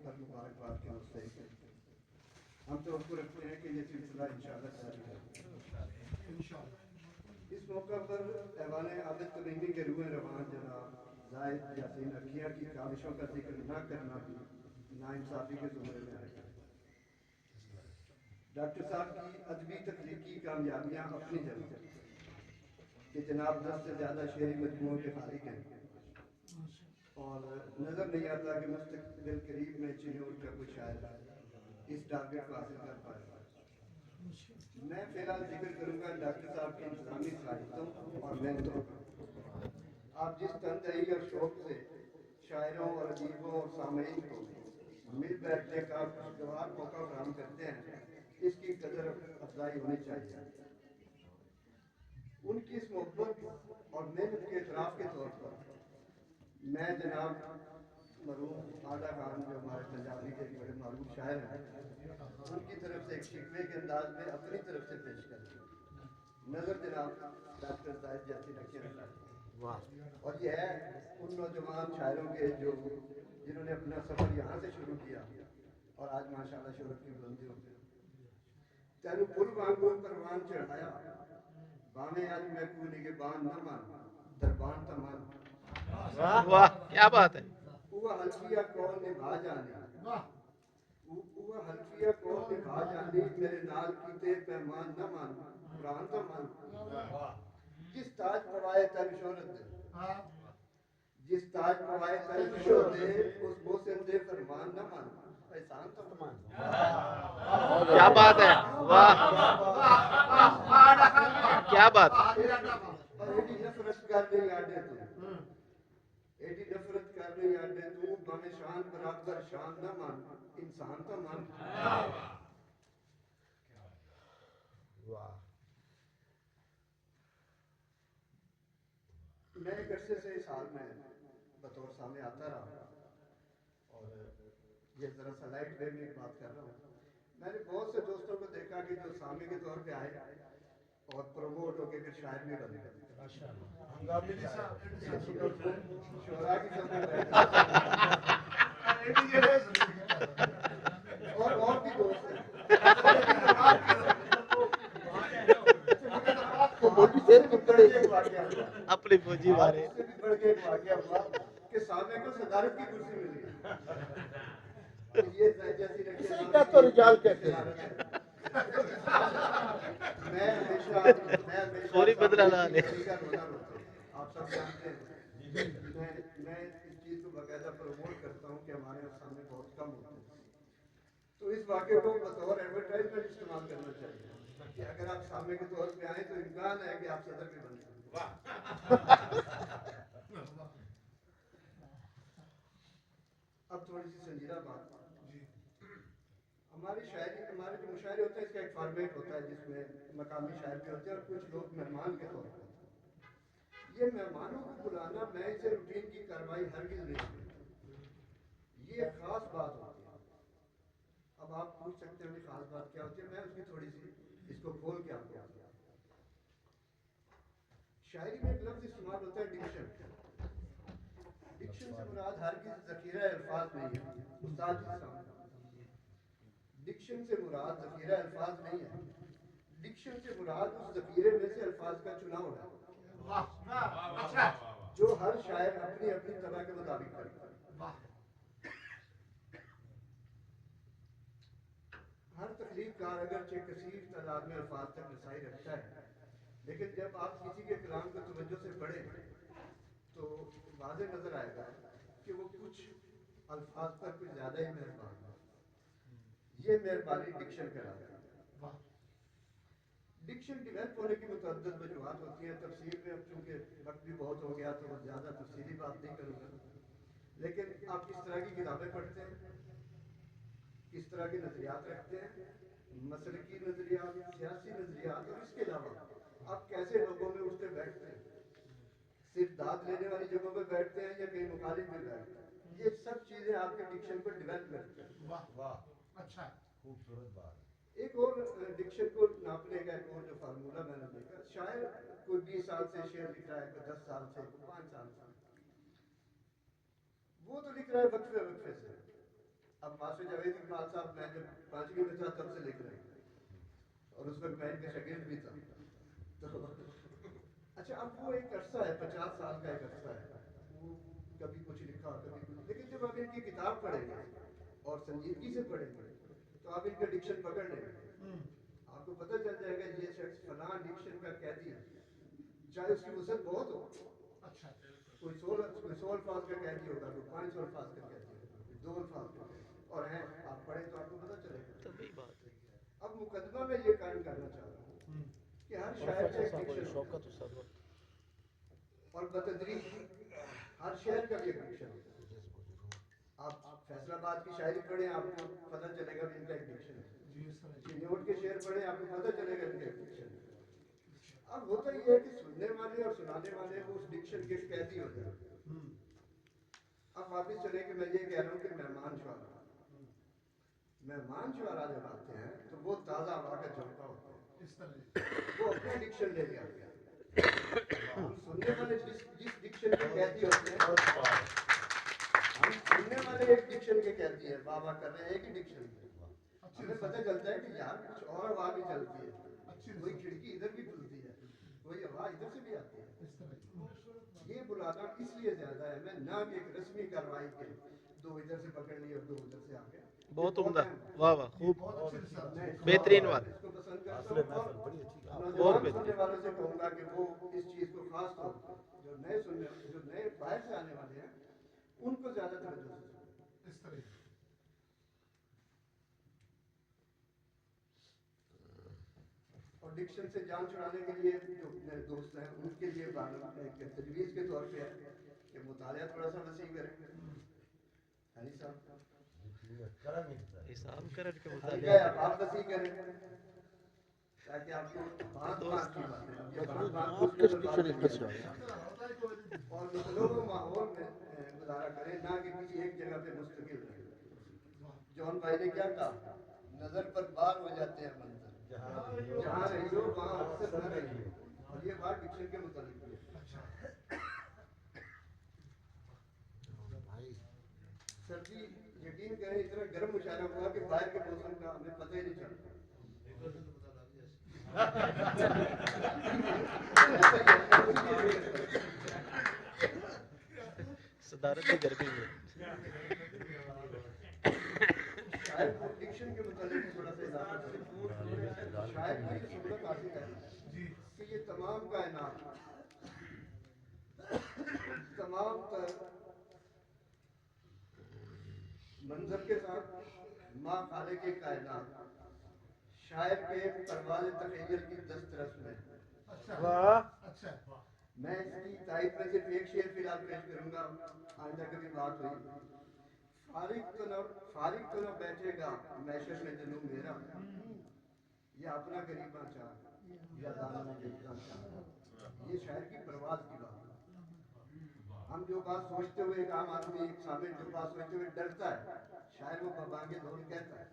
پر مبارکباد کے مستحق ہیں. ہم تو اس کو رکھتے ہیں کہ یہ سلسلہ انشاءاللہ جاری ہے. اس موقع پر ایوان عابد تمیمی کے روح روان جناب زاہد یاسین عقیہ کی کاوشوں کا ذکر نہ کرنا بھی ناانصافی کے زمرے میں آئے گا. ڈاکٹر صاحب کی ادبی تخلیقی کامیابیاں اپنی جگہ کہ جناب 10 سے زیادہ شعری مجموعوں کے خالق ہیں اور نظر نہیں آتا کہ مستقبل قریب میں چنور کا کوئی شاعر اس ٹارگٹ کو حاصل کر پائے گا. میں فی الحال ذکر کروں گا ڈاکٹر صاحب کی انتظامی صلاحیتوں اور محنتوں کا. آپ جس تندہی اور شوق سے شاعروں اور ادیبوں اور سامعین کو مل بیٹھنے کا خوشگوار موقع فراہم کرتے ہیں اس کی قدر افزائی ہونی چاہیے. ان کی اس محبت اور محنت کے اعتراف کے طور پر میں جناب مرحوم آغا خان جو ہمارے پنجابی کے ایک بڑے معروف شاعر ہیں ان کی طرف سے ایک شکوے کے انداز میں اپنی طرف سے پیش کروں. نظر جناب ڈاکٹر زاہد یاسین عقیہ صاحب. اور یہ ہے ان نوجوان شاعروں کے جو جنہوں نے اپنا سفر یہاں سے شروع کیا اور آج ماشاءاللہ شہرت کی بلندیوں پہ. تینو پل وانگوں پروان چڑھایا باویں آج میں کو نگہبان نہ مان دربان تا مان. واہ واہ کیا بات ہے. وہ حلفیہ قول نبھا جانی وہ حلفیہ قول نبھا جانی میرے نال کیتے پیمان نہ مان قرآن تا مان. جس تاج پوائے تن شہرت دے جس تاج پوائے تن شہرت دے اس بوسن دے فرمان نہ مان احسان تا مان. کیا بات ہے. واہ کیا بات. ایڈی نفرت کر نہیں آڈے تو ایڈی نفرت کر نہیں آڈے تو باویں شان برابر شان نہ مان انسان تا مان. میں ایک عرصے سے اس حال میں بطور سامنے آتا رہا اور یہ ذرا سا لائٹ وے میں ایک بات کر رہا ہوں. میں نے بہت سے دوستوں کو دیکھا کہ جو سامنے کے طور پہ آئے اور پروموٹ ہو کے پھر شاعر بھی بن گئے. شعراء کی سب میں اور بھی دوست ہیں. اپنی فوجی مارے. اس سے بھی بڑھ کے ایک واقعہ ہوا کہ سامنے کو صدارت کی کرسی مل گئی. یہ جیسی کیا تو رجال کہتے ہیں. میں ہمیشہ فوری بدلہ لا لے. آپ سب جانتے ہیں میں اس چیز کو باقاعدہ پروموٹ کرتا ہوں کہ ہمارے یہاں سامنے بہت کم ہوتے ہیں. تو اس واقعے کو بطور ایڈورٹائزمنٹ استعمال کرنا چاہیے کہ اگر آپ سامنے کے طور پہ آئیں تو امکان ہے کہ آپ صدر بھی بن سکیں. اب تھوڑی سی سنجیدہ بات. ہماری شاعری ہمارے جو مشاعرے ہوتے ہیں اس کا ایک فارمیٹ ہوتا ہے جس میں مقامی شاعر بھی ہوتے ہیں اور کچھ لوگ مہمان کے طور پر. یہ مہمانوں کو بلانا میں اسے روٹین کی کارروائی ہرگز نہیں سمجھتا. یہ ایک خاص بات ہوتی ہے. اب آپ پوچھ سکتے ہیں کہ خاص بات کیا ہوتی ہے. میں اس کی تھوڑی سی اس کو کھول کے آپ کو آتا ہوں. شاعری میں ایک لفظ استعمال ہوتا ہے ڈکشن. ڈکشن سے مراد ہرگز ذخیرہ الفاظ نہیں ہے. استاد جی صاحب ڈکشن سے مراد ذخیرہ الفاظ نہیں ہے. ڈکشن سے مراد اس ذخیرے میں سے الفاظ کا چناؤ ہے جو ہر شاعر اپنی اپنی طبع کے مطابق کرتا ہے. ہر تخلیق کار اگرچہ کثیر تعداد میں الفاظ تک رسائی رکھتا ہے لیکن جب آپ کسی کے کلام کو توجہ سے پڑھیں تو واضح نظر آئے گا کہ وہ کچھ الفاظ پر کچھ زیادہ ہی مہربان ہے. یہ مہربانی ڈکشن کہلاتی ہے. ڈکشن ڈیولپ ہونے کی متعدد وجوہات ہوتی ہیں. تفصیل میں اب چونکہ وقت بھی بہت ہو گیا تو زیادہ تفصیلی بات نہیں کروں گا. لیکن آپ کس طرح کی کتابیں پڑھتے ہیں, کس طرح کے نظریات رکھتے ہیں, مسلکی نظریات, سیاسی نظریات, اور اس کے علاوہ آپ کیسے لوگوں میں اٹھتے بیٹھتے ہیں, صرف داد لینے والی جگہوں پہ بیٹھتے ہیں یا کہیں مخالف بھی بیٹھتے ہیں. یہ سب چیزیں آپ کے ڈکشن کو ڈیولپ کرتی ہیں. واہ اچھا خوبصورت بات. ایک اور ڈکشن کو ناپنے کا ایک اور جو فارمولہ میں نے دیکھا, شاعر کوئی 20 سال سے شعر لکھ رہا ہے, کوئی 10 سال سے, کوئی 5 سال سے, وہ تو لکھ رہا ہے وقفے وقفے سے. اب मास्टर जावेद इकबाल साहब मैं जब 5वीं में था तब से लिख रहे हैं और उस वक्त मैं इनका शागिर्द भी था। तो अच्छा, अब वो एक अरसा है, 50 साल का एक अरसा है, वो कभी कुछ लिखा कभी कुछ, लेकिन जब आप इनकी किताब पढ़ेंगे और संजीदगी से पढ़ेंगे तो आप इनका डिक्शन पकड़ लेंगे, आपको पता चल जाएगा ये शख्स फलां डिक्शन का कहती है, चाहे उसकी वसत बहुत हो। अच्छा, कोई 100 अल्फाज का कहती होगा, कोई 500 अल्फाज का कहती होगा, कोई 2 अल्फाज का, और हैं आप पढ़े तो आपको पता चलेगा। तो वही बात है। अब मुकदमा में ये कायम करना चाह रहा हूँ कि हर शायर का एक डिक्शन होता है और बतदरीज हर शहर का भी एक डिक्शन होता है। आप फैसलाबाद की शायरी पढ़ें आपको पता चलेगा कि इनका एक डिक्शन है, चिन्नौट के शेर पढ़ें आपको पता चलेगा इनका एक डिक्शन है। अब होता ये है कि सुनने वाले और सुनाने वाले वो उस डिक्शन के कैदी हो जाए। अब वापस चले कि मैं ये कह रहा हूँ कि मेहमान शुआरा जब आते हैं तो वो ताज़ा हवा का झोंका होते हैं, इस तरह वो अपना डिक्शन ले आते हैं। हम सुनने वाले जिस डिक्शन के कैदी होते हैं, हम सुनने वाले एक डिक्शन के कहती है, वाह कर रहे हैं एक ही डिक्शन में, हमें पता चलता है कि यार कुछ और हवा भी चलती है, कोई खिड़की इधर भी खुलती है, कोई हवा इधर से भी आती है। ये बुलाना इसलिए ज्यादा है मैं ना कि एक रस्मी कार्रवाई के दो इधर से पकड़ लिए और दो उधर से आ गए। बहुत उम्दा, वाह वाह, खूब बेहतरीन बात, इसको पसंद करता हूँ और बहुत नौजवान बेहतरीन। सुनने वालों से कहूँगा कि वो इस चीज़ को खास तौर पर जो नए बाहर से आने वाले हैं उनको ज्यादा तवज्जो से सुनें। इस तरह और डिक्शन से जान छुड़ाने के लिए जो मेरे दोस्त हैं उनके लिए एक तजवीज़ के तौर पे है कि मुतालिया थोड़ा सा वसी करें। हनी साहब हिसाब करन के हनी मुताबिक का आप वसी करें ताकि आपको बात की बातें ये बात आप किस डिक्शन में फंसे हो? और मतलब माहौल में गुजारा करें, ना कि किसी एक जगह पे मुस्तकिल रहें। जॉन भाई ने क्या कहा, नजर पर बार हो जाते हैं मंजर, जहाँ रही हो वहाँ अक्सर न रही हो, और ये बात डिक्शन के मुताबिक है। सर्दी यकीन करें इतना गर्म मुशायरा हुआ कि बाहर के मौसम का हमें पता ही नहीं चलता। सदारत की गर्मी में शायद डिक्शन के मुताबिक थोड़ा सा इजाफा करें। शायद की सूरत हासिल है कि ये तमाम कायनात तमाम मंजर के साथ माँ खाले के कायनात शायर के परवाज़ तख़य्युल की दस्तरस में। अच्छा, मैं इसकी तारीफ में सिर्फ एक शेर फिलहाल पेश करूंगा, आइंदा कभी बात हुई। फारिग तो न बैठेगा मैशर में जनू मेरा, या अपना गरीबा चाह या दाना गरीबा चाह, ये शायर की परवाज़ की बात है। हम जो बात सोचते हुए एक आम आदमी एक सामने जो बात सोचते हुए डरता है, शायर वो बबांगे दौड़ कहता है।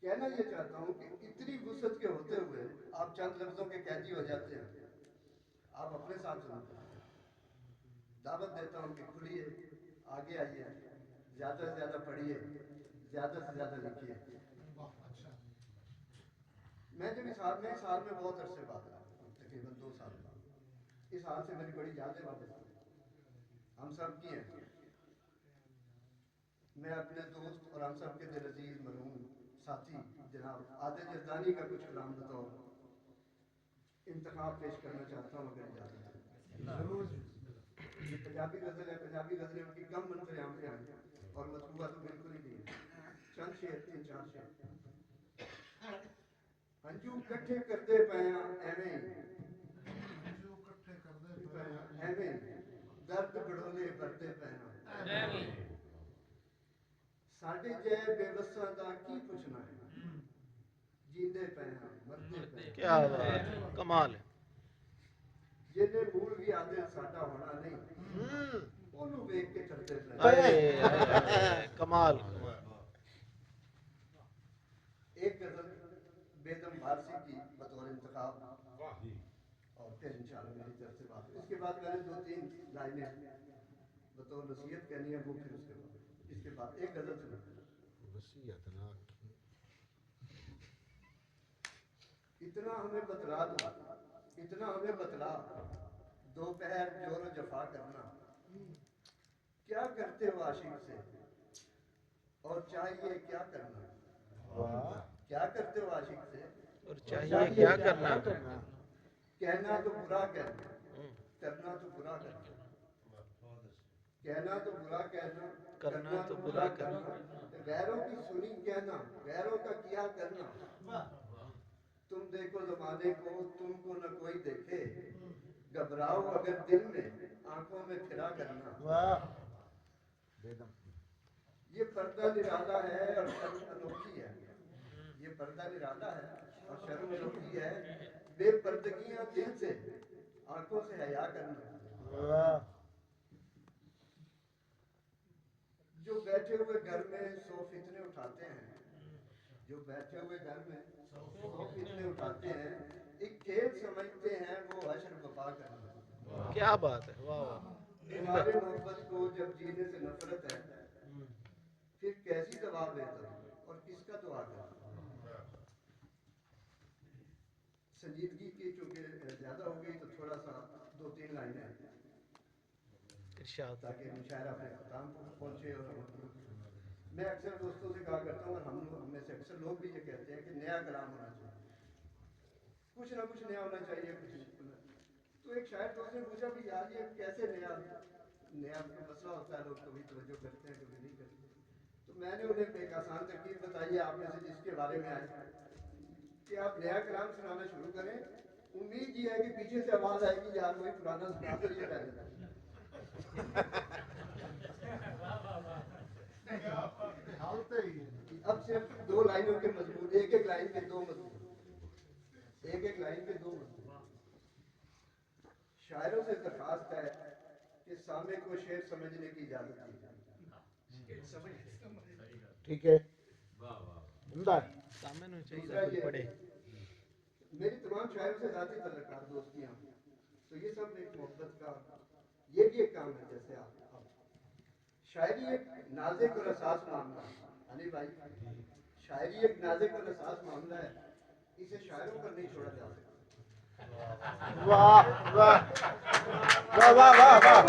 कहना ये चाहता हूँ कि इतनी वुसअत के होते हुए आप चंद लफ्जों के कैदी हो जाते हैं। आप अपने साथ सुनते हैं, दावत देता हूँ कि खुलिए, आगे आइए, ज्यादा से ज्यादा पढ़िए, ज्यादा से ज्यादा लिखिए। मैं जब इस हाल में बहुत अरसे बाद आया, तकरीबन 2 साल बाद, इस हाल से मेरी बड़ी यादें वाबस्ता हैं, हम सब की हैं। मैं अपने दोस्त और हम सब के दिल अजीज मरहूम साथी जनाब आदिल जरदानी का कुछ कलाम बतौर इंतखाब पेश करना चाहता हूँ, अगर इजाजत है। ये पंजाबी गजल है, पंजाबी गजलें उनकी कम मंजर आम पे आई और मतबूआ तो बिल्कुल ही नहीं है। चंद शेर, 3-4 शेर। हंजू कट्ठे करते पे एवें दर्द बड़ोले भरते पे साढ़े जय बेबसा दा की पुछना है, जींदे पे मरते पे। क्या बात, कमाल है। जिन्हें भूल भी आदिल साडा होना नहीं, ओनू वेख के चलते पे। कमाल। एक गजल बेदम फारसी की बतौर इंतखाब, और फिर इंशाल्लाह मेरी तरफ से बात। इसके बाद मैंने 2-3 लाइनें बतौर नसीहत कहनी है, वो फिर उसके बाद। इसके इसके बाद एक गजल सुनो। वसीयत ना इतना हमें बतला दो, इतना हमें बतला, दोपहर जोर जफा करना, क्या करते हो आशिक से और चाहिए क्या करना। वाह क्या करते हो आशिक से और चाहिए क्या करना। कहना तो बुरा कहना, करना तो बुरा करना, कहना तो बुरा कहना, करना तो बुरा करना, गैरों की सुनी कहना, गैरों का किया करना। तुम देखो जमाने को, तुमको न कोई देखे, घबराओ अगर दिल में, आंखों में फिरा करना। वाह बेदम ये पर्दा निराला है और शर्म अनोखी है, ये पर्दा निराला है और शर्म अनोखी है, बेपर्दगियां दिल से, आंखों से हया करना। वाह जो बैठे हुए घर में सौ फितने उठाते हैं, जो बैठे हुए घर में सौ फितने उठाते हैं, एक खेल समझते हैं वो हश्र वफा करना। क्या बात है, वाह वाह। हमारे मोहब्बत को जब जीने से नफरत है, फिर कैसी दवा बेहतर और किसका दुआ करना। संजीदगी की चूंकि ज्यादा हो गई तो थोड़ा सा दो तीन लाइनें इरशाद। ताकि मुशायरा अपने ख़त्म को पहुँचे। और मैं अक्सर दोस्तों से कहा करता हूँ, और हम में से अक्सर लोग भी ये कहते हैं कि नया कलाम होना चाहिए, कुछ ना कुछ नया होना चाहिए, कुछ। तो एक शायर दोस्त ने पूछा भी यार ये कैसे नया नया मसला होता है, लोग कभी तवज्जो करते हैं कभी नहीं करते। तो मैंने उन्हें एक आसान तरकीब बताई, आप में से जिसके बारे में आए कि आप नया कलाम सुनाना शुरू करें, उम्मीद ये है कि पीछे से आवाज आएगी यार वही पुराना सुना तो ये पहले। अब सिर्फ दो लाइनों के मजबूत, एक एक लाइन के दो मजबूत, एक एक लाइन के दो मजबूत। शायरों से दरखास्त है कि सामे को शेर समझने की इजाजत दी जाए। ठीक है उम्दा सामने होना दूसरा चाहिए, कोई ये, पढ़े। मेरी तमाम शायरों से जाती तल्लुकात दोस्तियां, तो ये सब एक मोहब्बत का ये भी एक काम है। जैसे आप शायरी एक नाज़िक और हसास मामला है अली भाई, शायरी एक नाज़िक और हसास मामला है, इसे शायरों पर नहीं छोड़ा जा सकता। वाह वाह वाह वाह वाह वाह